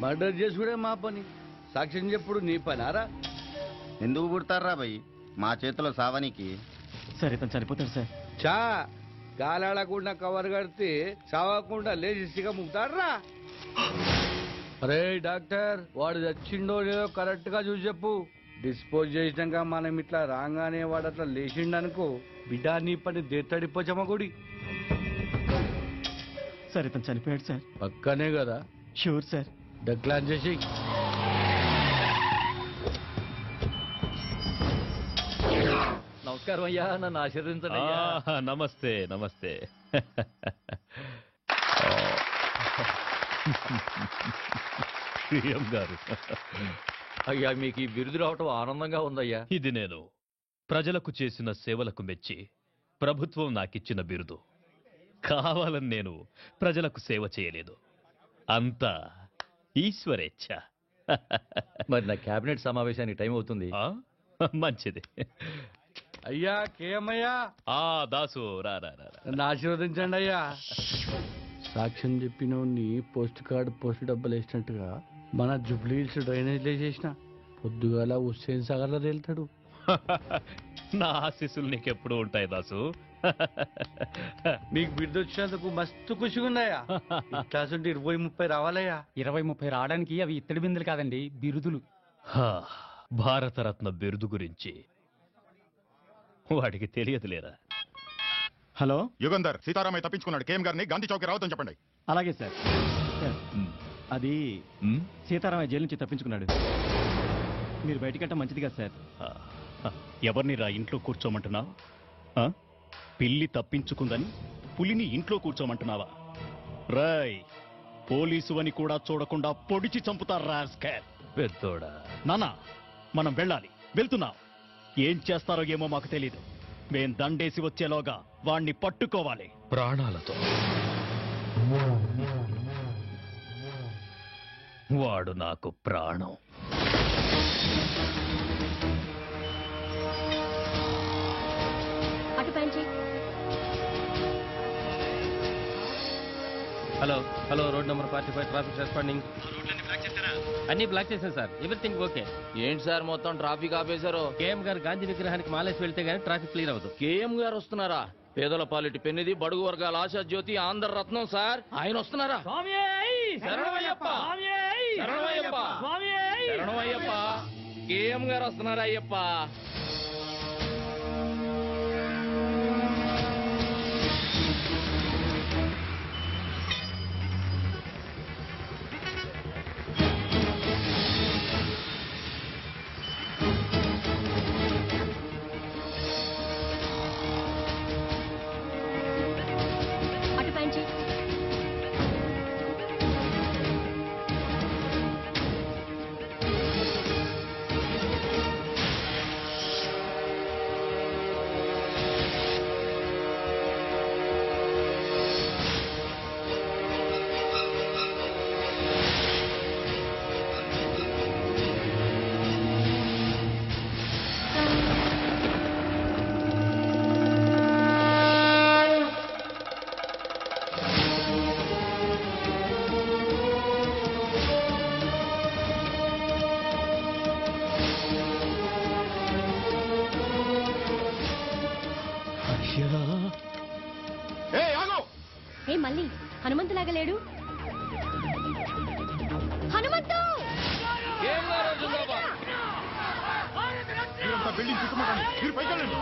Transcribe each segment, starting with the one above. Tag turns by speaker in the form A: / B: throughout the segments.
A: Murder చేసుడే మా పని, సాక్ష్యం చెప్పుడు నీ పనారా?
B: ఎందుకు పుడతారా భయ్ మా చేతిలో సావానికి?
C: సార్ ఇతను చనిపోతాడు సార్.
A: చా గాలాడకుండా కవర్ కడితే చావకుండా లేచి సిగ ముగ్గుతాడ్రా. అరే డాక్టర్, వాడు చచ్చిండో లేదో కరెక్ట్ గా చూసి చెప్పు. డిస్పోజ్ చేసినాక మనం ఇట్లా రాగానే వాడు అట్లా లేచిండనుకో, బిడ్డ నీ పని దేత్తడిపోచమ్మ గుడి.
C: సార్ ఇతను చనిపోయాడు సార్.
A: పక్కనే కదా?
C: Sure sir.
A: డక్లాన్ చేసి
D: నమస్కారం అయ్యా, నన్ను ఆశీర్వదించండి.
E: నమస్తే నమస్తే. సీఎం గారు,
D: అయ్యా మీకు ఈ బిరుదు రావటం ఆనందంగా ఉందయ్యా.
E: ఇది నేను ప్రజలకు చేసిన సేవలకు మెచ్చి ప్రభుత్వం నాకిచ్చిన బిరుదు. కావాలని నేను ప్రజలకు సేవ చేయలేదు, అంతా ఈశ్వరేచ్ఛ.
D: మరి నా కేబినెట్ సమావేశానికి టైం అవుతుంది.
E: మంచిది.
A: అయ్యా కేమయ్యా.
E: దాసు రా రా రా.
A: నన్ను ఆశీర్వదించండి అయ్యా. సాక్ష్యం చెప్పినోడిని పోస్ట్ కార్డు పోస్ట్ డబ్బులు వేసినట్టుగా మన జూబ్లీ హిల్స్ డ్రైనేజ్ వేసేసిన పొద్దుగాల హుస్సేన్ సాగర్ లో తేలుతాడు.
E: నా ఆశీస్సులు నీకెప్పుడు ఉంటాయి దాసు.
A: నీకు బిడ్డ వచ్చినందుకు మస్తు ఖుషిగా ఉన్నాయా? ఇట్లాంటి 20-30 రావాలయ్యా.
C: 20-30 రావడానికి అవి ఇత్తడి బిందులు కాదండి, బిరుదులు.
E: భారతరత్న బిరుదు గురించి వాడికి తెలియదులేరా.
C: హలో
F: యుగంధర్, సీతారామయ్య తప్పించుకున్నాడు. కేఎం గారిని గాంధీ చౌక్ రావద్దని చెప్పండి.
C: అలాగే సార్. అది సీతారామయ్య జైలు నుంచి తప్పించుకున్నాడు. మీరు బయటికంటే మంచిది కదా సార్.
G: ఎవరిని రా ఇంట్లో కూర్చోమంటున్నావు? పిల్లి తప్పించుకుందని పులిని ఇంట్లో కూర్చోమంటున్నావా? రాయ్, పోలీసు అని కూడా చూడకుండా పొడిచి చంపుతారా స్కార్.
E: పెద్దోడా,
G: నానా మనం వెళ్ళాలి. వెళ్తున్నాం. ఏం చేస్తారో ఏమో మాకు తెలీదు. మేం దండేసి వచ్చేలోగా వాణ్ణి పట్టుకోవాలి
E: ప్రాణాలతో. వాడు నాకు ప్రాణం.
H: Hello hello, road number 45 traffic responding. అన్ని బ్లాక్ చేశాను సార్, ఎవ్రీథింగ్ ఓకే.
D: ఏంటి సార్ మొత్తం ట్రాఫిక్ ఆపేశారు?
H: కేఎం గారు గాంధీ విగ్రహానికి మాలేసి వెళ్తే గానీ ట్రాఫిక్ క్లియర్ అవ్వదు.
D: కేఎం గారు వస్తున్నారా? పేదల పాలిటి పెన్నిది, బడుగు వర్గాల ఆశా జ్యోతి, ఆంధ్ర రత్నం సార్, ఆయన వస్తున్నారా? శరణమయ్యప్ప, శరణమయ్యప్ప, శరణమయ్యప్ప. కేఎం గారు వస్తున్నారా అయ్యప్ప?
I: మళ్ళీ హనుమంతులాగా లేడు. హనుమంతు!
F: బిల్డింగ్ చుట్టుముట్టండి, మీరు పైకి వెళ్ళండి.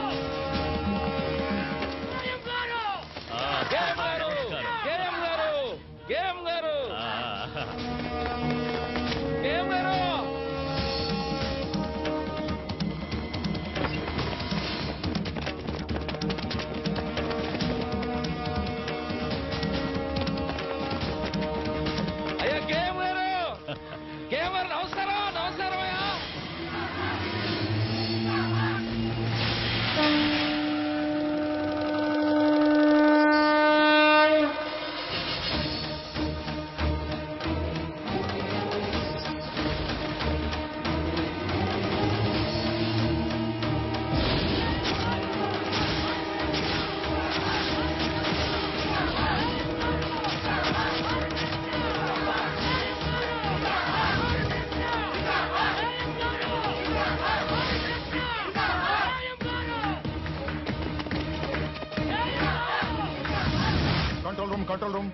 F: Control room.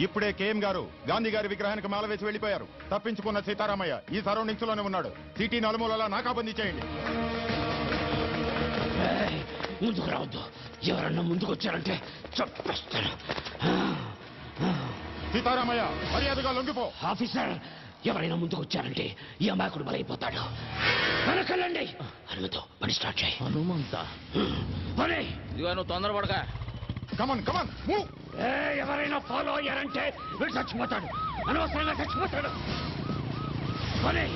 F: ఇప్పుడే కేఎం గారు గాంధీ గారి విగ్రహానికి మాల వేసి వెళ్లిపోయారు. తప్పించుకున్న సీతారామయ్య ఈ సరౌండింగ్స్ లోనే ఉన్నాడు. సిటీ నలుమూలలా నాకాబందీ చేయండి.
D: ముందుకు రావద్దు. ఎవరన్నా ముందుకు వచ్చారంటే చంపేస్తాను.
F: సీతారామయ్య మర్యాదగా లొంగిపో.
D: ఆఫీసర్, ఎవరైనా ముందుకు వచ్చారంటే ఈ అమాయకుడు బలైపోతాడు. వెనకెళ్ళండి. హనుమంతు, పని స్టార్ట్ చేయి. హనుమంత పని. ఇదిగో నువ్వు తొందరపడగా.
F: Come on come on move.
D: ఎవరైనా ఫాలో అయ్యారంటే వీడు చచ్చిపోతాడు. అనవసరంగా చచ్చిపోతాడు. పని.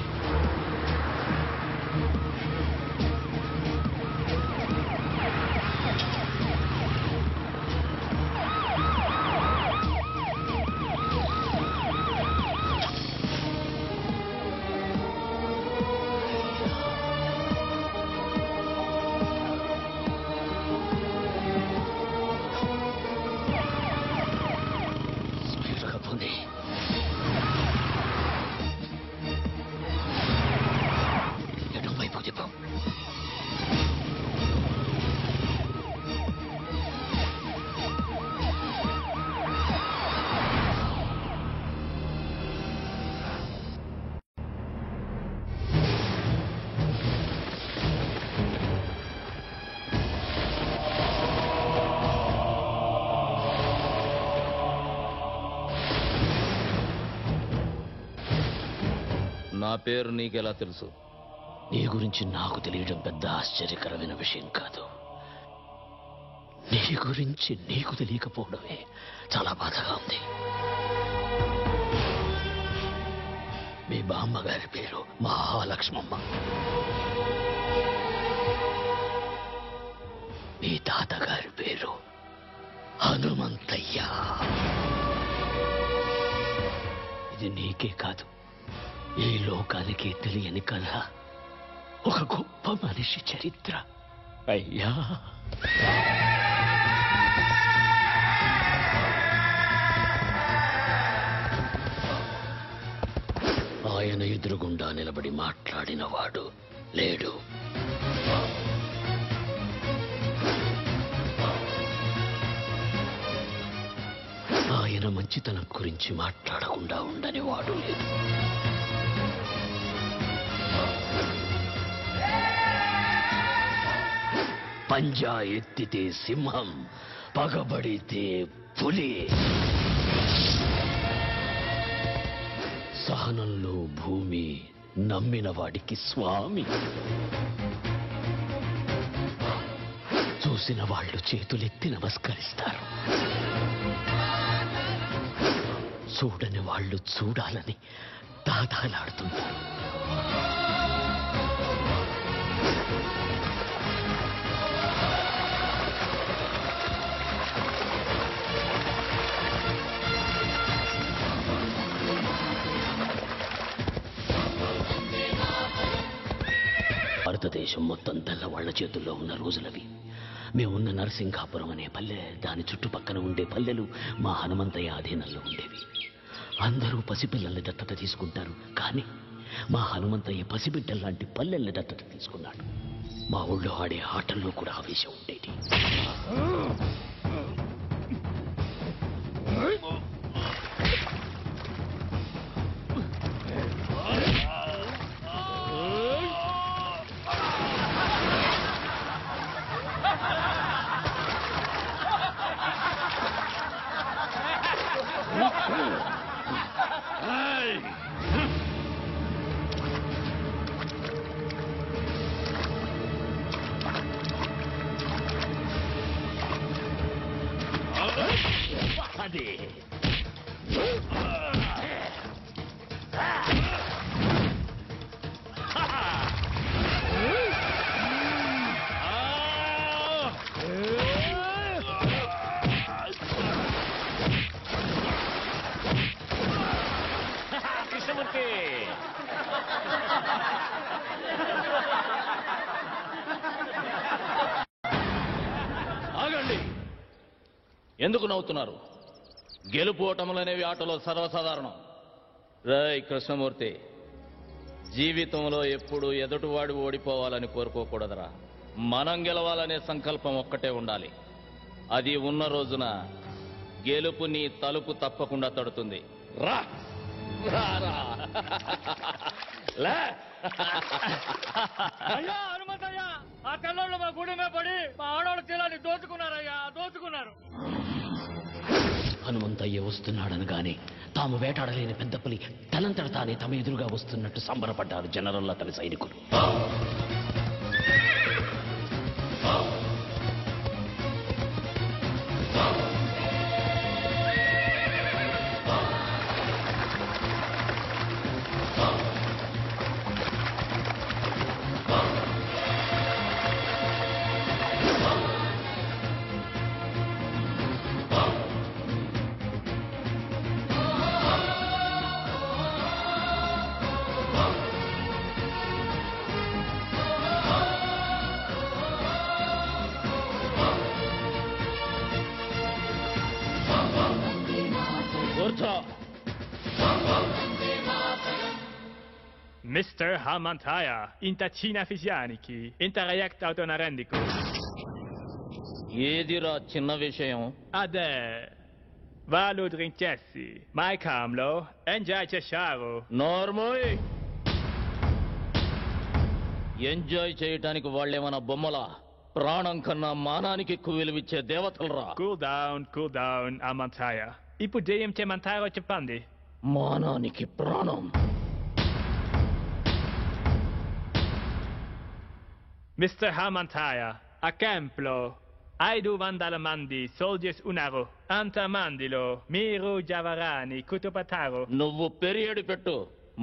D: నా పేరు నీకెలా తెలుసు? నీ గురించి నాకు తెలియడం పెద్ద ఆశ్చర్యకరమైన విషయం కాదు. నీ గురించి నీకు తెలియకపోవడమే చాలా బాధగా ఉంది. మీ బామ్మగారి పేరు మహాలక్ష్మమ్మ. మీ తాతగారి పేరు హనుమంతయ్య. ఇది నీకే కాదు, ఈ లోకానికి తెలియని కథ. ఒక గొప్ప మనిషి చరిత్ర. అయ్యా, ఆయన ఎదురుగుండా నిలబడి మాట్లాడినవాడు లేడు. ఆయన మంచితనం గురించి మాట్లాడకుండా ఉండని వాడు లేదు. పంజా ఎత్తితే సింహం, పగబడితే పులి. సహనంలో భూమి, నమ్మిన వాడికి స్వామి. చూసిన వాళ్ళు చేతులెత్తి నమస్కరిస్తారు, చూడని వాళ్ళు చూడాలని దాదాలాడుతుంటారు. భారతదేశం మొత్తం తెల్లవాళ్ల చేతుల్లో ఉన్న రోజులవి. మేమున్న నరసింగాపురం అనే పల్లె, దాని చుట్టుపక్కన ఉండే పల్లెలు మా హనుమంతయ్య ఆధీనంలో ఉండేవి. అందరూ పసిపిల్లల్ని దత్తత తీసుకుంటారు, కానీ మా హనుమంతయ్య పసిబిడ్డల్లాంటి పల్లెల్ని దత్తత తీసుకున్నాడు. మా ఊళ్ళో ఆడే ఆటల్లో కూడా ఆవేశం ఉండేది. ఆగండి, ఎందుకు నవ్వుతున్నారు? గెలుపు ఓటములనేవి ఆటలో సర్వసాధారణం. రాయ్ కృష్ణమూర్తి, జీవితంలో ఎప్పుడు ఎదుటివాడు ఓడిపోవాలని కోరుకోకూడదురా. మనం గెలవాలనే సంకల్పం ఒక్కటే ఉండాలి. అది ఉన్న రోజున గెలుపు నీ తలుపు తప్పకుండా తడుతుంది. రా రా రా. లే.
H: అయ్యా హనుమంతయ్యా, ఆ తెల్లోళ్ళు మా గుడి మీద పడి మా ఆడవాళ్ళ తీరాన్ని దోచుకున్నారయ్యా, దోచుకున్నారు.
J: హనుమంతయ్య వస్తున్నాడనగానే తాము వేటాడలేని పెద్ద పులి తనంతట తానే తమ ఎదురుగా వస్తున్నట్టు సంబరపడ్డారు జనరల్ అతని సైనికులు.
K: Mr. Hamantaya, intacina fisianiki, interreact autonarendico.
D: ఏదిరా చిన్న విషయం?
K: Ade, valu drinkessi, mai camlo, enjai cesciaro.
D: నోర్మోయ్. ఎంజాయ్ చేయటానికి వాళ్ళేమన్నా బొమ్మలా? ప్రాణం కన్నా మానానికి ఎక్కువ విలువిచ్చే దేవతలరా.
K: Cool down, Hamantaya. Ipudeyem te mantaro చెప్పండి.
D: మానానికి ప్రాణం.
K: Mr. Hamantaya, a templo, 500 mandi, soldiers unaro, anta mandilo, miru javarani, kutupataro.
D: నువ్వు పెరియడ్ పెట్టు,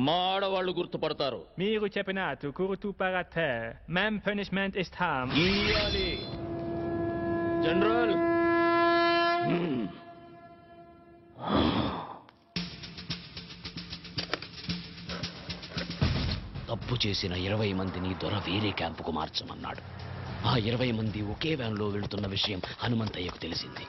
D: మా ఆడవాళ్ళు గుర్తుపడతారు.
K: Miru చెప్పినట్టు కురుతు parate, mem punishment is harm.
D: ఇయ్యాలి. జనరల్.
J: తప్పు చేసిన 20 మందిని దొర వేరే క్యాంపుకు మార్చమన్నాడు. ఆ 20 మంది ఒకే వ్యాన్లో వెళుతున్న విషయం హనుమంతయ్యకు తెలిసింది.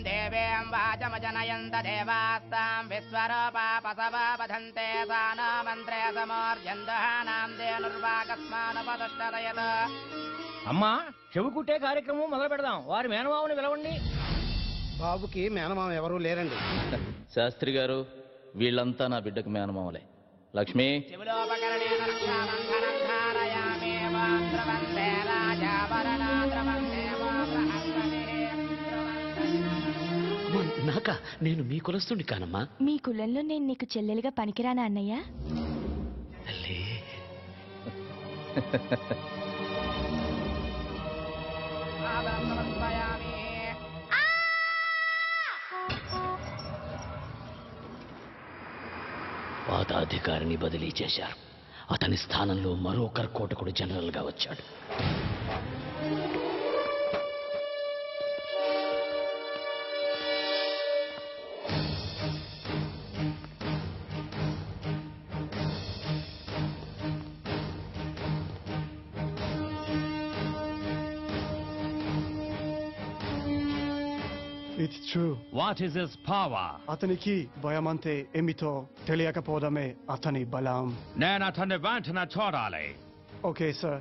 L: देवीं वाचमजनयन्त देवास्तां विश्वरूपा पसवा वधन्ते सा न मन्त्रे समोर्जन्दहानां धेनुर्वाकस्मानुपदुष्टदयत्
H: అమ్మా చెవు కుట్టే కార్యక్రమం మొదలు పెడదాం. వారి మేనమావుని పిలవండి.
M: బాబుకి మేనమామ ఎవరూ లేరండి.
D: శాస్త్రి గారు, వీళ్ళంతా నా బిడ్డకు మేనమామలే. లక్ష్మి,
J: నాకా? నేను మీ కులస్తుని కానమ్మా.
I: మీ కులంలో నేను నీకు చెల్లెలుగా పనికిరానా అన్నయ్య?
J: తల్లి పాత అధికారిని బదిలీ చేశారు. అతని స్థానంలో మరో కర్కోటకుడు జనరల్ గా వచ్చాడు.
N: It's true.
G: What is his power?
N: అతనికి భయమంటే ఏమిటో తెలియకపోవడమే అతని బలం.
G: నేను అతన్ని వెంటనే చూడాలి.
N: Okay sir.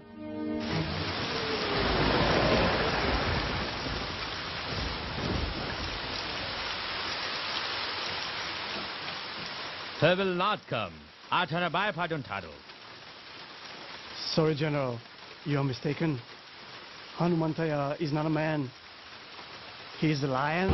G: He will not come. అతను భయపడుంటాడు.
N: Sorry, General. You're mistaken. Hanumantaya is not a man. He is the lion.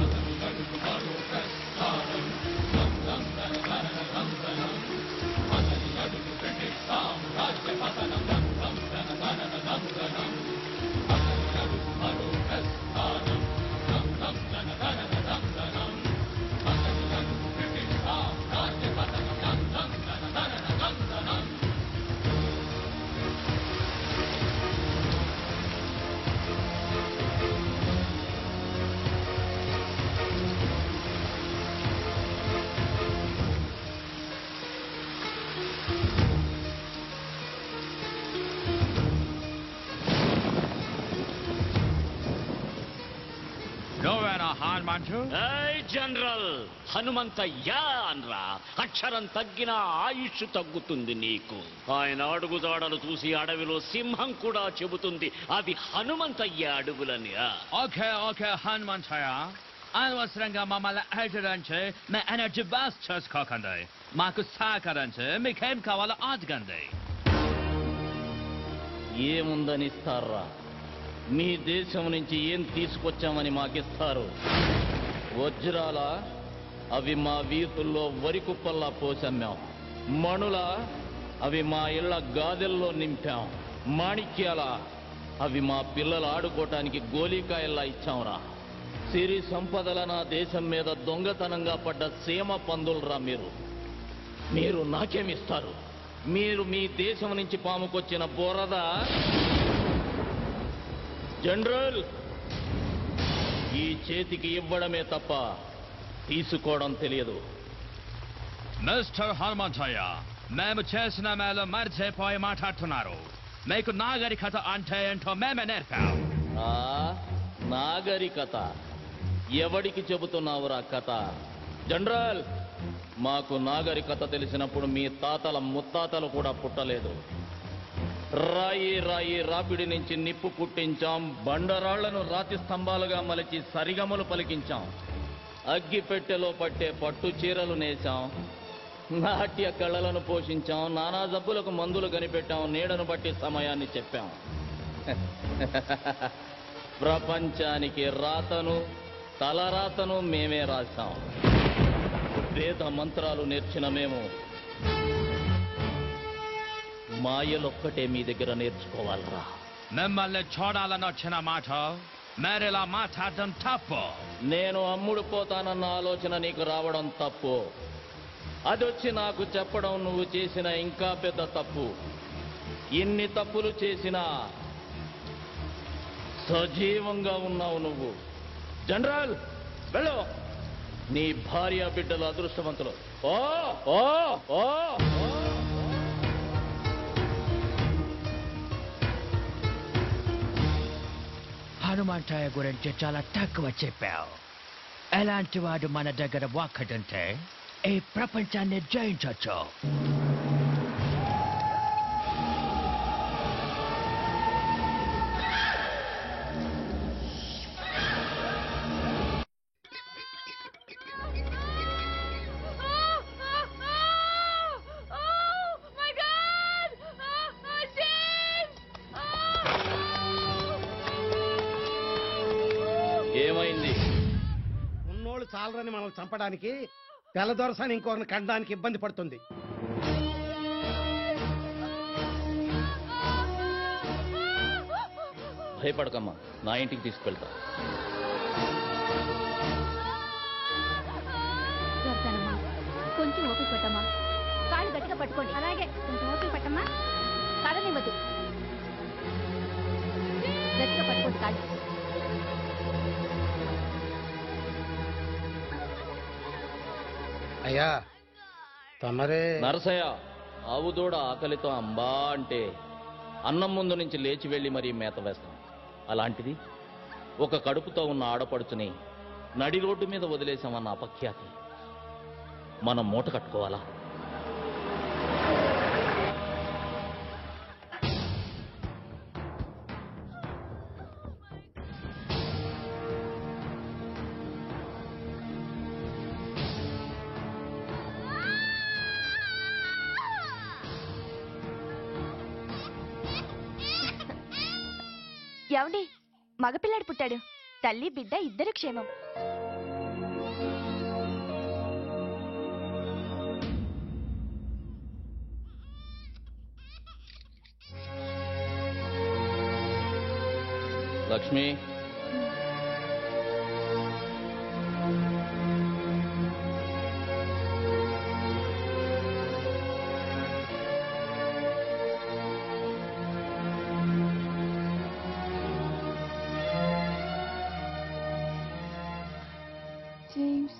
J: General Hanumanthaiah అనరా. అక్షరం తగ్గినా ఆయుష్ తగ్గుతుంది నీకు. ఆయన అడుగుదాడలు చూసి అడవిలో సింహం కూడా చెబుతుంది అది హనుమంతయ్య అడుగులని.
D: ఓకే ఓకే హనుమంతయ్య, అనవసరంగా మమ్మల్ని అడగడానికి మీ ఎనర్జీ బాస్ చేసుకోకండి. మాకు సహకరించి మీకేం కావాలో అడగండి. ఏముందని ఇస్తారా? మీ దేశం నుంచి ఏం తీసుకొచ్చామని మాకిస్తారు? వజ్రాల అవి మా వీధుల్లో వరి కుప్పల్లా పోసమ్మాం. మణుల అవి మా ఇళ్ల గాదెల్లో నింపాం. మాణిక్యాల అవి మా పిల్లలు ఆడుకోవటానికి గోలీకాయల్లా ఇచ్చాంరా. సిరి సంపదల నా దేశం మీద దొంగతనంగా పడ్డ సీమ పందులరా మీరు. మీరు నాకేమిస్తారు? మీరు మీ దేశం నుంచి పాముకొచ్చిన బోరద. జనరల్, ఈ చేతికి ఇవ్వడమే తప్ప తీసుకోవడం తెలియదు.
G: మిస్టర్ హనుమంతయ్య, మేము చేసిన మేలు మర్చిపోయి మాట్లాడుతున్నారు. మీకు నాగరికత అంటే ఏంటో మేమే నేర్పాం.
D: నాగరికత? ఎవడికి చెబుతున్నావురా కథ? జనరల్, మాకు నాగరికత తెలిసినప్పుడు మీ తాతల ముత్తాతలు కూడా పుట్టలేదు. రాయి రాయి రాపిడి నుంచి నిప్పు పుట్టించాం. బండరాళ్లను రాతి స్తంభాలుగా మలిచి సరిగమలు పలికించాం. అగ్గి పెట్టెలో పట్టే పట్టు చీరలు నేసాం. నాట్య కళలను పోషించాం. నానా జబ్బులకు మందులు కనిపెట్టాం. నీడను బట్టి సమయాన్ని చెప్పాం. ప్రపంచానికి రాతను తలరాతను మేమే రాశాం. వేద మంత్రాలు నేర్చిన మేము మాయలొక్కటే మీ దగ్గర నేర్చుకోవాలరా.
G: మిమ్మల్ని చూడాలని వచ్చిన మాట మేరేలా మాట్లాడడం తప్పు.
D: నేను అమ్ముడు పోతానన్న ఆలోచన నీకు రావడం తప్పు. అదొచ్చి నాకు చెప్పడం నువ్వు చేసిన ఇంకా పెద్ద తప్పు. ఇన్ని తప్పులు చేసినా సజీవంగా ఉన్నావు నువ్వు. జనరల్, వెళ్ళు. నీ భార్య బిడ్డలు అదృష్టవంతులు. ఓ ఓ ఓ
O: హనుమంతయ్య గురించి చాలా తక్కువ చెప్పావు. ఎలాంటి వాడు మన దగ్గర ఒక్కడుంటే ఈ ప్రపంచాన్ని జయించవచ్చు.
M: చాలరని మనం చంపడానికి తెల్లదొరసాని ఇంకొకరిని కండడానికి ఇబ్బంది పడుతుంది.
D: భయపడకమ్మా, నా ఇంటికి తీసుకెళ్తా.
P: కొంచెం ఓపిక పట్టమ్మా. కాళ్ళు గట్టిగా పట్టుకోండి. అలాగే కొంచెం ఓపిక పట్టమ్మా. కదనివ్వద్దు. గట్టిగా పట్టుకోండి కాళ్ళు.
M: అయ్యా తమరే
D: నరసయ్య, ఆవు దూడ ఆకలితో అంబా అంటే అన్నం ముందు నుంచి లేచి వెళ్లి మరీ మేత వేస్తాం. అలాంటిది ఒక కడుపుతో ఉన్న ఆడపడుచుని నడి రోడ్డు మీద వదిలేశామన్న అపఖ్యాతి మనం మూట కట్టుకోవాలా?
I: ఏమండి, మగపిల్లాడు పుట్టాడు. తల్లి బిడ్డ ఇద్దరు క్షేమం.
D: Lakshmi,
I: James.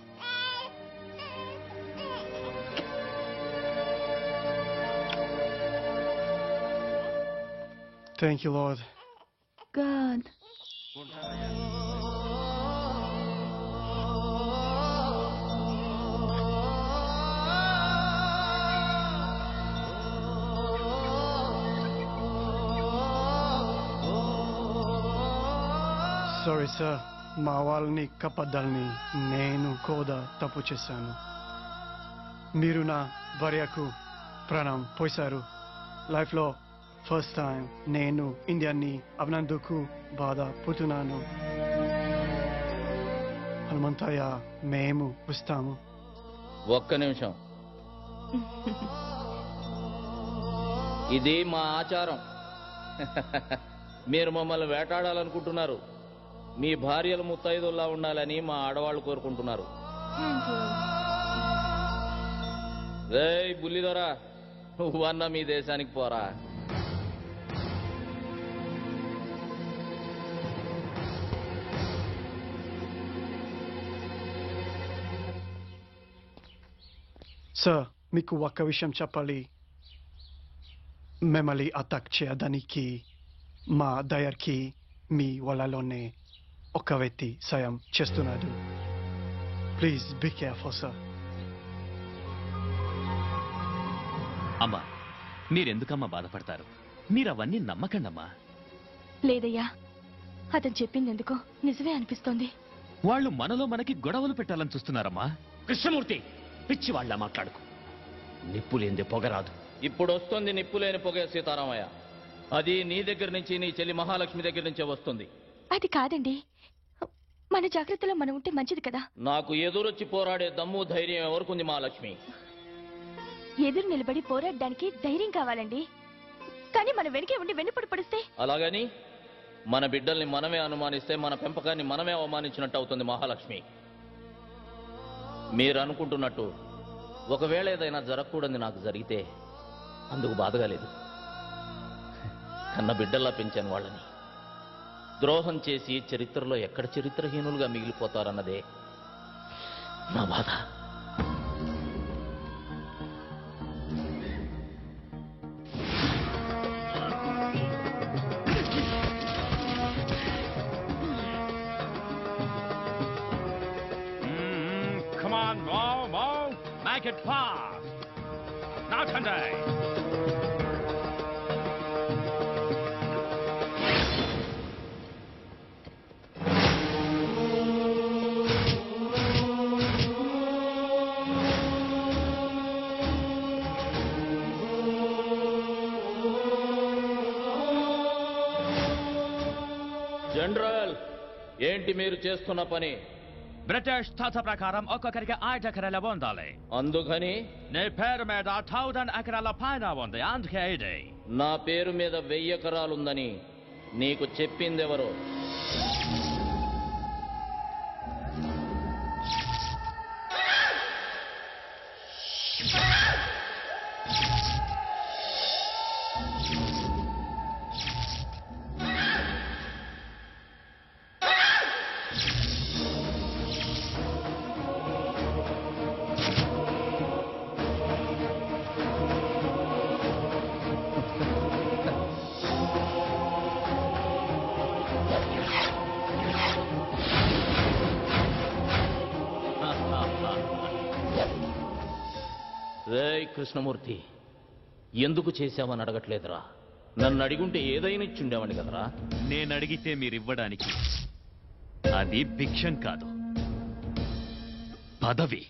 N: Thank you, Lord.
I: God.
N: Sorry, sir. మా వాళ్ళని కప్పద్దాలని నేను కూడా తప్పు చేశాను. మీరు నా భార్యకు ప్రాణం పోశారు. లైఫ్లో ఫస్ట్ టైం నేను ఇండియాని అభినందుకు బాధపడుతున్నాను. హనుమంతయ్య, మేము వస్తాము.
D: ఒక్క నిమిషం. ఇది మా ఆచారం. మీరు మమ్మల్ని వేటాడాలనుకుంటున్నారు. మీ భార్యలు ముత్తైదుల్లా ఉండాలని మా ఆడవాళ్ళు కోరుకుంటున్నారు. రేయ్ బుల్లిదొరా, నువ్వన్నా మీ దేశానికి పోరా.
N: సార్, మీకు ఒక్క విషయం చెప్పాలి. మిమ్మల్ని అటాక్ చేయడానికి మా దయర్కి మీ వాళ్ళలోనే ఒక వ్యక్తి సాయం చేస్తున్నాడు. Please be careful sir.
E: అమ్మా, మీరెందుకమ్మా బాధపడతారు? మీరవన్నీ నమ్మకండమ్మా.
I: లేదయ్యా, అతను చెప్పింది ఎందుకో నిజమే అనిపిస్తోంది.
E: వాళ్ళు మనలో మనకి గొడవలు పెట్టాలని చూస్తున్నారమ్మా.
J: కృష్ణమూర్తి, పిచ్చి వాళ్ళ మాట్లాడుకు. నిప్పు లేనిదే పొగరాదు.
D: ఇప్పుడు వస్తుంది నిప్పు లేని పొగ సీతారామయ్య. అది నీ దగ్గర నుంచి, నీ చెల్లి మహాలక్ష్మి దగ్గర నుంచే వస్తుంది.
I: అది కాదండి, మన జాగ్రత్తలో మనం ఉంటే మంచిది కదా.
D: నాకు ఎదురొచ్చి పోరాడే దమ్ము ధైర్యం ఎవరుకుంది మహాలక్ష్మి?
I: ఎదురు నిలబడి పోరాడడానికి ధైర్యం కావాలండి. కానీ మన వెనకే ఉండి వెన్నుపడి పడిస్తే?
D: అలాగని మన బిడ్డల్ని మనమే అనుమానిస్తే మన పెంపకాన్ని మనమే అవమానించినట్టు అవుతుంది మహాలక్ష్మి. మీరు అనుకుంటున్నట్టు ఒకవేళ ఏదైనా జరగకూడదు నాకు జరిగితే అందుకు బాధగా లేదు. కన్న బిడ్డల్లా పెంచాను వాళ్ళని. ద్రోహం చేసి చరిత్రలో ఎక్కడ చరిత్రహీనులుగా మిగిలిపోతారన్నదే నా బాధ.
K: Come on, Mo. Make it fast. Now, Sunday.
D: General, ఏంటి మీరు చేస్తున్న పని?
K: బ్రిటిష్ తాత ప్రకారం ఒక్కొక్కరికి 5 ఎకరాల ఉండాలి.
D: అందుకని
K: నీ పేరు మీద 1000 ఎకరాల పైన ఉంది. అందుకే ఇది.
D: నా పేరు మీద 1000 ఎకరాలుందని నీకు చెప్పిందెవరో? రేయ్ కృష్ణమూర్తి, ఎందుకు చేశావని అడగట్లేదురా? నన్ను అడిగుంటే ఏదైనా ఇచ్చుండేవాడిని కదరా.
E: నేను అడిగితే మీరివ్వడానికి అది భిక్షం కాదు, పదవి.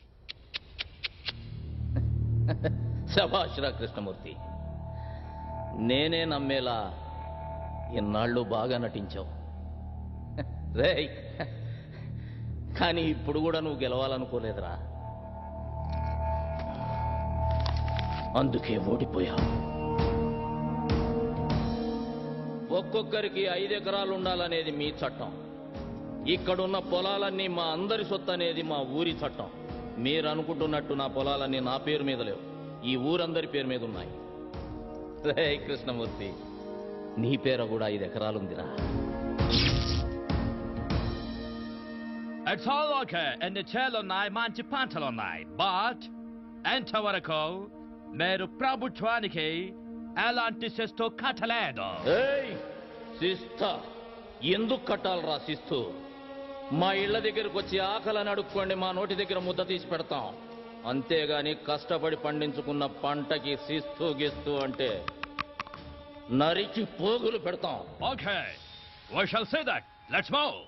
D: శభాష్రా కృష్ణమూర్తి, నేనే నమ్మేలా ఇన్నాళ్ళు బాగా నటించావు. రేయ్, కానీ ఇప్పుడు కూడా నువ్వు గెలవాలనుకోలేదురా. అందుకే ఓడిపోయావు. ఒక్కొక్కరికి 5 ఎకరాలు ఉండాలనేది మీ చట్టం. ఇక్కడున్న పొలాలన్నీ మా అందరి సొత్తు అనేది మా ఊరి చట్టం. మీరు అనుకుంటున్నట్టు నా పొలాలన్నీ నా పేరు మీద లేవు, ఈ ఊరందరి పేరు మీద ఉన్నాయి. రే కృష్ణమూర్తి, నీ పేరు కూడా 5 ఎకరాలుందిరా.
K: It's all okay. ఎన్ని చేలున్నాయి, మంచి పంటలున్నాయి. బట్ ఎంతవరకు మీరు ప్రభుత్వానికి ఎలాంటి శిస్తు కట్టలేదు.
D: శిస్తా ఎందుకు కట్టాలరా? శిస్తు మా ఇళ్ల దగ్గరకు వచ్చి ఆకలని అడుక్కోండి, మా నోటి దగ్గర ముద్ద తీసి పెడతాం. అంతేగాని కష్టపడి పండించుకున్న పంటకి శిస్తు గిస్తు అంటే నరికి పోగులు పెడతాం.
K: Okay, we shall say that. Let's move.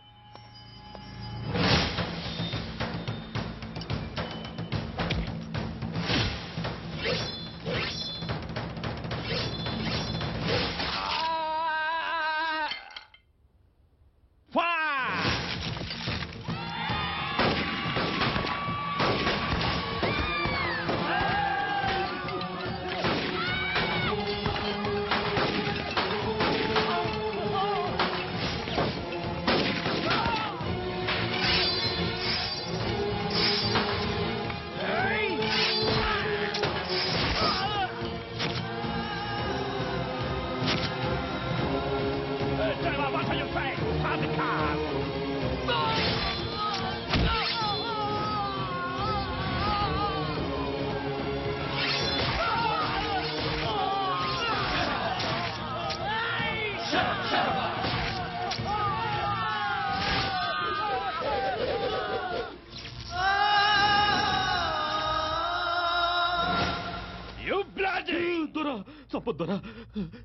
G: చంపొద్దురా,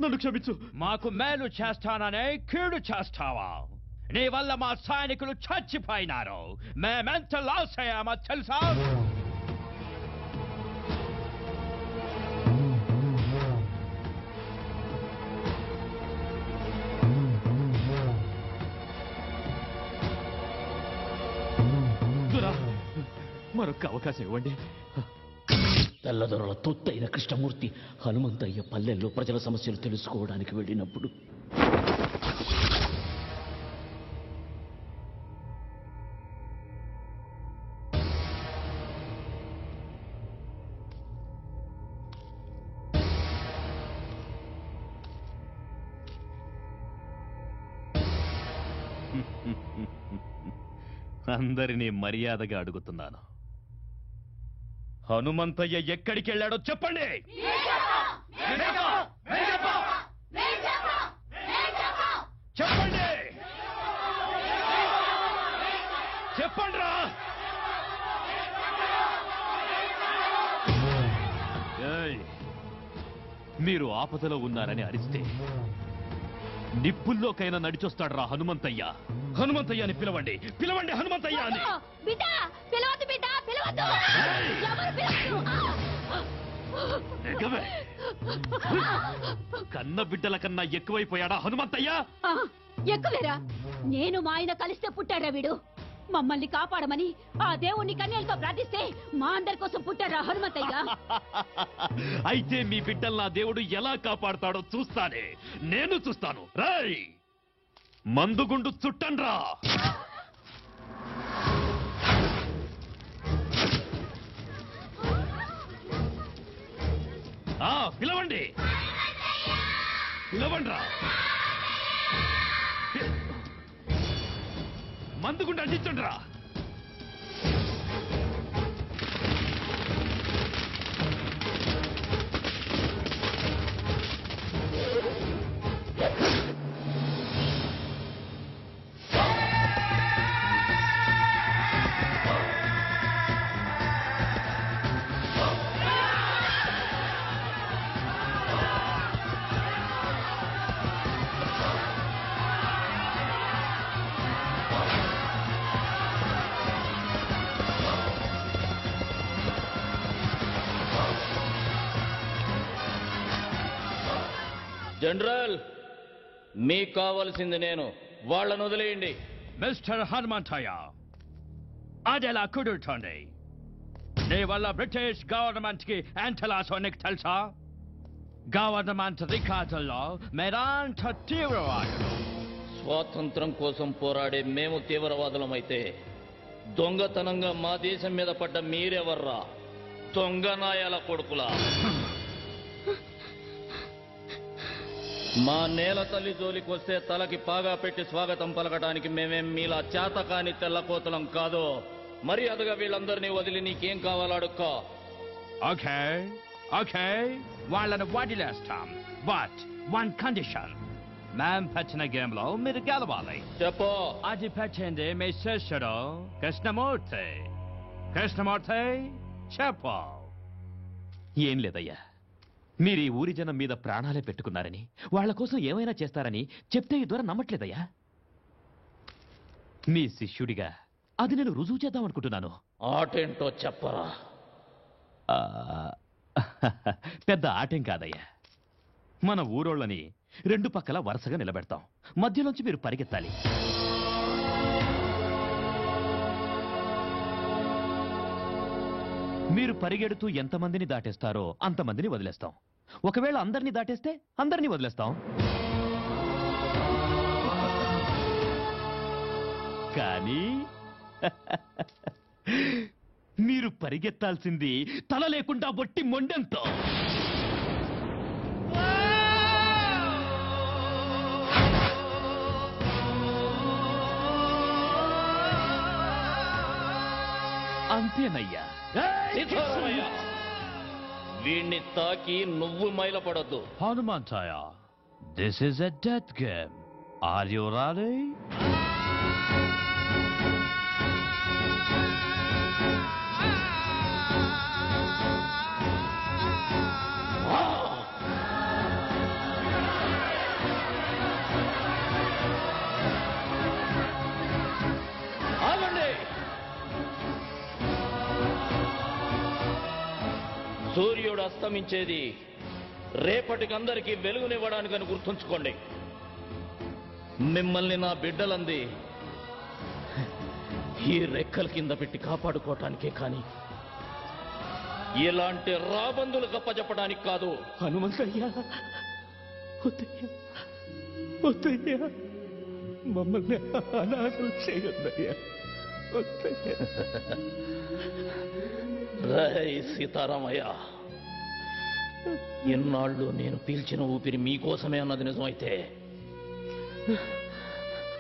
G: నన్ను క్షమించు.
K: మాకు మేలు చేస్తాననే కీడు చేస్తావా? నీ వల్ల మా సైనికులు చచ్చిపోయినారు. మేమెంత లాస్ అయ్యామో తెలుసా?
G: మరొక అవకాశం ఇవ్వండి.
J: తెల్లదొరల తొత్తైన కృష్ణమూర్తి హనుమంతయ్య పల్లెల్లో ప్రజల సమస్యలు తెలుసుకోవడానికి వెళ్ళినప్పుడు
E: అందరినీ మర్యాదగా అడుగుతున్నాను, హనుమంతయ్య ఎక్కడికి వెళ్ళాడో చెప్పండి. చెప్పండి, చెప్పండిరా. మీరు ఆపదలో ఉన్నారని అరిస్తే నిప్పుల్లోకైనా నడిచొస్తాడు రా హనుమంతయ్య. హనుమంతయ్య అని పిలవండి, పిలవండి హనుమంతయ్య అని. కన్న బిడ్డల కన్నా ఎక్కువైపోయాడా హనుమంతయ్య?
P: ఎక్కువేరా, నేను మా ఆయన కలిస్తే పుట్టాడా వీడు? మమ్మల్ని కాపాడమని ఆ దేవుణ్ణి కన్యలతో ప్రార్థిస్తే మా అందరి కోసం పుట్టారా హనుమంతయ్య.
E: అయితే మీ బిడ్డలు నా దేవుడు ఎలా కాపాడుతాడో చూస్తానే, నేను చూస్తాను. రై మందుగుండు చుట్టండ్రా. పిలవండి, పిలవండ్రా. మందుగుండు అందించండ్రా.
D: జనరల్, మీకు కావలసింది నేను, వాళ్ళను వదిలేయండి.
K: మిస్టర్ హనుమంతయ్య, అదెలా కుదురుతోంది? నీ వల్ల బ్రిటిష్ గవర్నమెంట్ కి ఎంత లాసో నీకు తెలుసా? గవర్నమెంట్ రికార్డుల్లో మీరంత తీవ్రవాదులు.
D: స్వాతంత్రం కోసం పోరాడే మేము తీవ్రవాదులమైతే దొంగతనంగా మా దేశం మీద పడ్డ మీరెవర్రా? దొంగ నాయాల కొడుకులా. మా నేల తల్లి జోలికొస్తే తలకి పాగా పెట్టి స్వాగతం పలకడానికి మేమేం మీలా చేతకాని తెల్లకోతలం కాదు. మర్యాదగా వీళ్ళందరినీ వదిలి నీకేం కావాలో అడుక్కో.
K: ఓకే ఓకే, వాళ్ళని వదిలేస్తాం. బట్ వన్ కండిషన్, మేం పెట్టిన గేమ్ లో మీరు గెలవాలి.
D: చెప్పు.
K: అది పెట్టింది మీ శిష్యుడు కృష్ణమూర్తి. కృష్ణమూర్తి చెప్పు.
E: ఏం లేదయ్యా, మీరు ఈ ఊరి జనం మీద ప్రాణాలే పెట్టుకున్నారని, వాళ్ల కోసం ఏమైనా చేస్తారని చెప్తే ఈ ద్వారా నమ్మట్లేదయ్యా. మీ శిష్యుడిగా అది నేను రుజువు చేద్దామనుకుంటున్నాను.
D: ఆటేంటో చెప్పరా.
E: పెద్ద ఆటేం కాదయ్యా. మన ఊరోళ్ళని రెండు పక్కల వరుసగా నిలబెడతాం. మధ్యలోంచి మీరు పరిగెత్తాలి. మీరు పరిగెడుతూ ఎంతమందిని దాటేస్తారో అంతమందిని వదిలేస్తాం. ఒకవేళ అందరినీ దాటేస్తే అందరినీ వదిలేస్తాం. కానీ మీరు పరిగెత్తాల్సింది తల లేకుండా బొట్టి మొండెంతో. అంతేనయ్యా.
D: వీణ్ణి తాకి నువ్వు మైలపడద్దు.
K: Hanumanthayya, this is a death game. Are you ready?
D: సూర్యుడు అస్తమించేది రేపటికి అందరికీ వెలుగునివ్వడానికని గుర్తుంచుకోండి. మిమ్మల్ని నా బిడ్డలంది ఈ రెక్కల కింద పెట్టి కాపాడుకోవటానికే కానీ ఇలాంటి రాబందులు గప్పచెప్పడానికి కాదు.
E: హనుమంతయ్యా, మమ్మల్ని అనాథలు చేయొద్దయ్యా.
D: రై సీతారామయ్య, ఎన్నాళ్ళు నేను పీల్చిన ఊపిరి మీకోసమే అన్నది నిజమైతే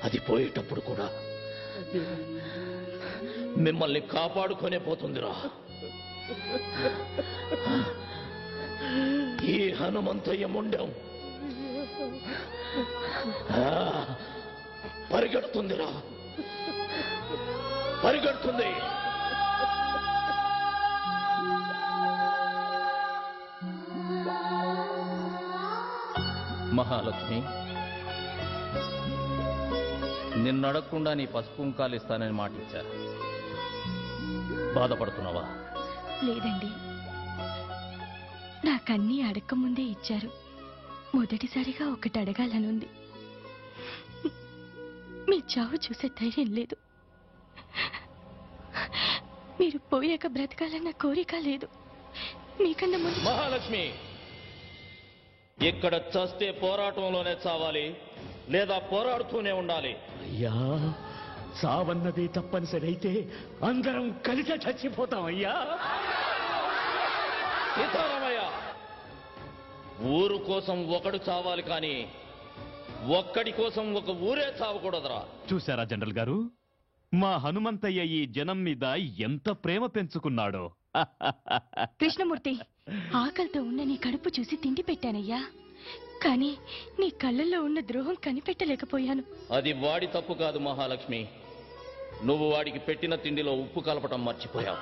D: అది పోయేటప్పుడు కూడా మిమ్మల్ని కాపాడుకునే పోతుందిరా. ఈ హనుమంతయ్య ముండం పరిగెడుతుందిరా, పరిగెడుతుంది. మహాలక్ష్మి, నిన్నడగకుండా నీ పసుపు కుంకాలు ఇస్తానని మాట ఇచ్చా. బాధపడుతున్నావా?
I: లేదండి, నాకన్నీ అడక్క ముందే ఇచ్చారు. మొదటిసారిగా ఒకటి అడగాలనుంది. మీ చావు చూసే ధైర్యం లేదు. మీరు పోయాక బ్రతకాలన్న కోరిక లేదు. మీకన్నా ముందు
D: మహాలక్ష్మి, ఇక్కడ చస్తే పోరాటంలోనే చావాలి, లేదా పోరాడుతూనే ఉండాలి.
J: అయ్యా, సావన్నది తప్పనిసరి అయితే అందరం కలిసి చచ్చిపోతాం అయ్యా.
D: సీతారామయ్య, ఊరు కోసం ఒకడు చావాలి కానీ ఒక్కడి కోసం ఒక ఊరే చావకూడదురా.
E: చూశారా జనరల్ గారు, మా హనుమంతయ్య ఈ జనం మీద ఎంత ప్రేమ పెంచుకున్నాడో.
I: కృష్ణమూర్తి, ఆకలితో ఉన్న నీ కడుపు చూసి తిండి పెట్టానయ్యా, కానీ నీ కళ్ళల్లో ఉన్న ద్రోహం కనిపెట్టలేకపోయాను.
D: అది వాడి తప్పు కాదు మహాలక్ష్మి, నువ్వు వాడికి పెట్టిన తిండిలో ఉప్పు కలపటం మర్చిపోయావు.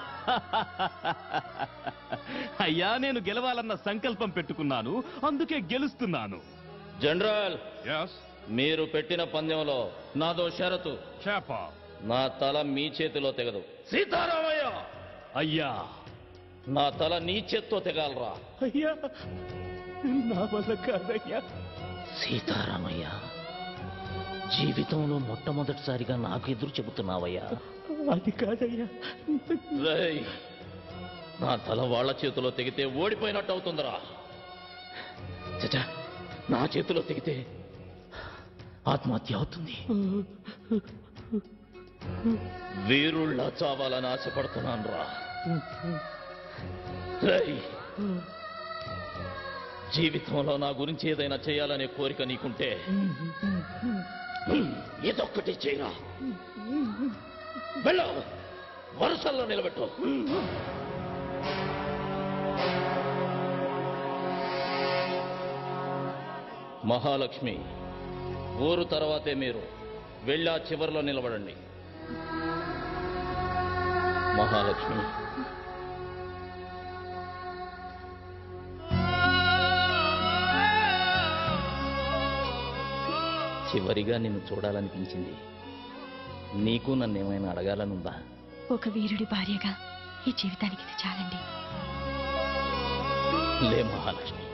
E: అయ్యా, నేను గెలవాలన్న సంకల్పం పెట్టుకున్నాను, అందుకే గెలుస్తున్నాను.
D: జనరల్, మీరు పెట్టిన పందెంలో నాదో షరతు. నా తల మీ చేతిలో తెగదు. సీతారామయ్య,
E: అయ్యా,
D: నా తల నీ చేత్తో తెగాలరా.
J: అయ్యా, నా వల్ల కాదయ్యా.
D: సీతారామయ్య, జీవితంలో మొట్టమొదటిసారిగా నాకు ఎదురు చెబుతున్నావయ్యా.
J: అది కాదయ్యా.
D: రేయ్, నా తల వాళ్ళ చేతిలో తెగితే ఓడిపోయినట్టు అవుతుందిరా. చచ్చా, నా చేతిలో తెగితే ఆత్మహత్య అవుతుంది. వీరుళ్ళ చావాలని ఆశపడుతున్నాను రా. రేయ్, జీవితంలో నా గురించి ఏదైనా చేయాలనే కోరిక నీకుంటే ఇదొక్కటి చేయరా. వెళ్ళు, వరుసల్లో నిలబెట్టు. మహాలక్ష్మి, ఊరు తర్వాతే మీరు వెళ్ళా చివరిలో నిలబడండి. మహాలక్ష్మి, చివరిగా నిన్ను చూడాలనిపించింది. నీకు నన్నేమైనా అడగాలనుందా?
I: ఒక వీరుడి భార్యగా ఈ జీవితానికి ఇది చాలండి.
D: లే మహాలక్ష్మి,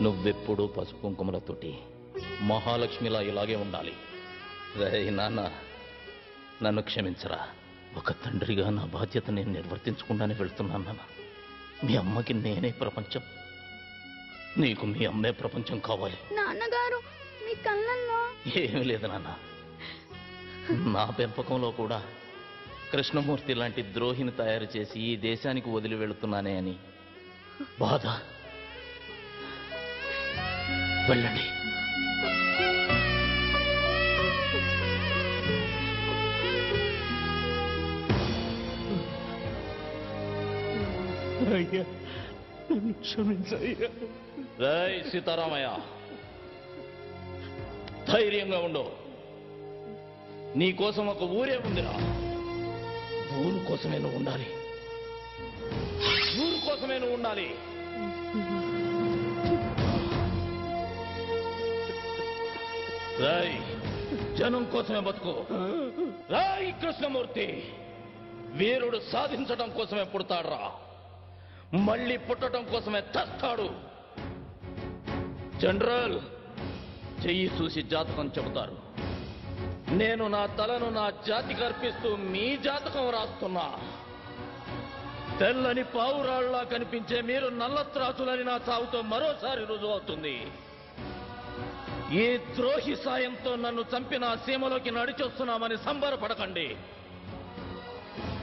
D: నువ్వెప్పుడూ పసుపు కుంకుమలతోటి మహాలక్ష్మిలా ఇలాగే ఉండాలి. రే నాన్న, నన్ను క్షమించరా. ఒక తండ్రిగా నా బాధ్యత నేను నిర్వర్తించకుండానే వెళ్తున్నాను నాన్న. మీ అమ్మకి నేనే ప్రపంచం, నీకు మీ అమ్మే ప్రపంచం కావాలి.
P: నాన్నగారు, మీ కళ్ళల్లో
D: ఏమీ లేదు నాన్న, నా పెంపకంలో కూడా కృష్ణమూర్తి లాంటి ద్రోహిని తయారు చేసి ఈ దేశానికి వదిలి వెళుతున్నానే అని బాధ. వెళ్ళండి.
J: అయ్యా, నన్ను క్షమించయ్యా.
D: రై సీతారామయ్య, ధైర్యంగా ఉండు. నీకోసం ఒక ఊరే ఉందిరా. ఊరు కోసమే నువ్వు ఉండాలి, ఊరు కోసమే నువ్వు ఉండాలి. రై, జనం కోసమే బతుకు. రై కృష్ణమూర్తి, వీరుడు సాధించడం కోసమే పుడతాడురా, మళ్ళీ పుట్టడం కోసమే చస్తాడు. జనరల్, చెయ్యి చూసి జాతకం చెబుతారు. నేను నా తలను నా జాతికి అర్పిస్తూ మీ జాతకం రాస్తున్నా. తెల్లని పావురాళ్లా కనిపించే మీరు నల్లత్రాసులని నా చావుతో మరోసారి రుజువు అవుతుంది. ఈ ద్రోహి సాయంతో నన్ను చంపిన సీమలోకి నడిచొస్తున్నామని సంబరపడకండి.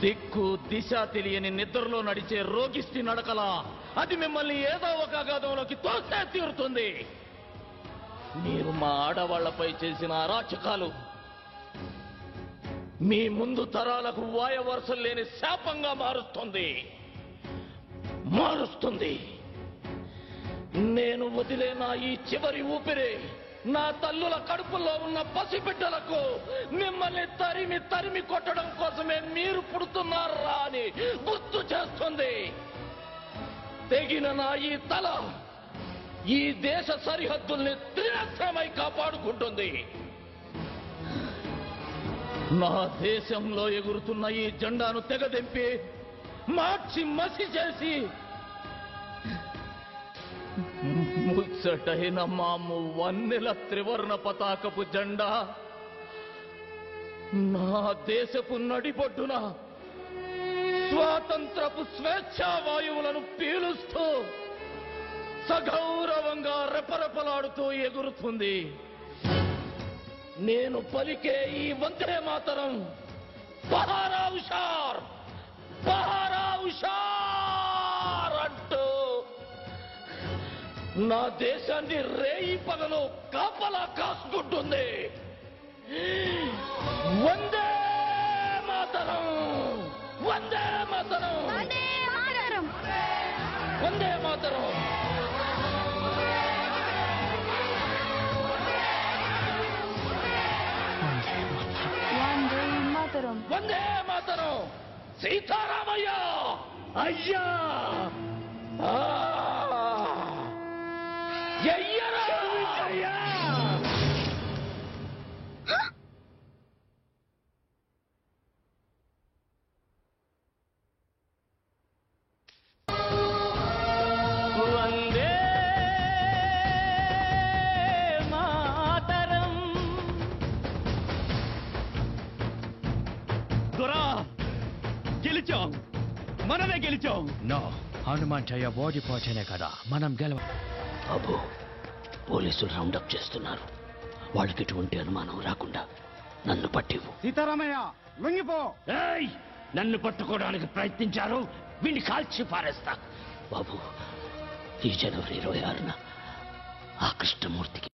D: దిక్కు దిశ తెలియని నిద్రలో నడిచే రోగిష్టి నడకలా అది మిమ్మల్ని ఏదో ఒక అగాధంలోకి తోస్తే తీరుతుంది. మీరు మా ఆడవాళ్లపై చేసిన అరాచకాలు మీ ముందు తరాలకు వాయవరుసలు లేని శాపంగా మారుస్తుంది. నేను వదిలేన ఈ చివరి ఊపిరి నా తల్లుల కడుపులో ఉన్న పసిబిడ్డలకు మిమ్మల్ని తరిమి తరిమి కొట్టడం కోసమే మీరు పుడుతున్నారా అని గుర్తు చేస్తుంది. తెగిన నా ఈ తల ఈ దేశ సరిహద్దుల్ని త్రినేత్రమై కాపాడుకుంటుంది. నా దేశంలో ఎగురుతున్న ఈ జెండాను తెగదెంపి మార్చి మసి చేసి ముచ్చటైన మాము వన్నెల త్రివర్ణ పతాకపు జెండా నా దేశపు నడిబొడ్డున స్వాతంత్రపు స్వేచ్ఛా వాయువులను పీలుస్తూ సగౌరవంగా రెపరెపలాడుతూ ఎగురుతుంది. నేను పలికే ఈ వందే మాతరం బహారా హుషార్ బహారా హుషార్ అంటూ నా దేశాన్ని రేయి పగలు కాపలా కాసుకుంటుంది. వందే మాతరం వందే మాతరం వందే మాతరం. వందే మాతరం. సీతారామయ్య అయ్యా ఎయ్యరా అయ్యా.
O: వందే మాతరం.
G: దొరా గెలిచాం, మనమే గెలిచాం.
O: నో, హనుమంతయ్య ఓడిపోతేనే కదా మనం గెలవ.
J: బాబు, పోలీసులు రౌండప్ చేస్తున్నారు. వాళ్ళకి ఎటువంటి అనుమానం రాకుండా నన్ను పట్టివు.
M: సీతారామయ్య లొంగిపో.
J: నన్ను పట్టుకోవడానికి ప్రయత్నించారు, వీడిని కాల్చి పారేస్తా. బాబు, ఈ జనవరి 26న ఆ కృష్ణమూర్తికి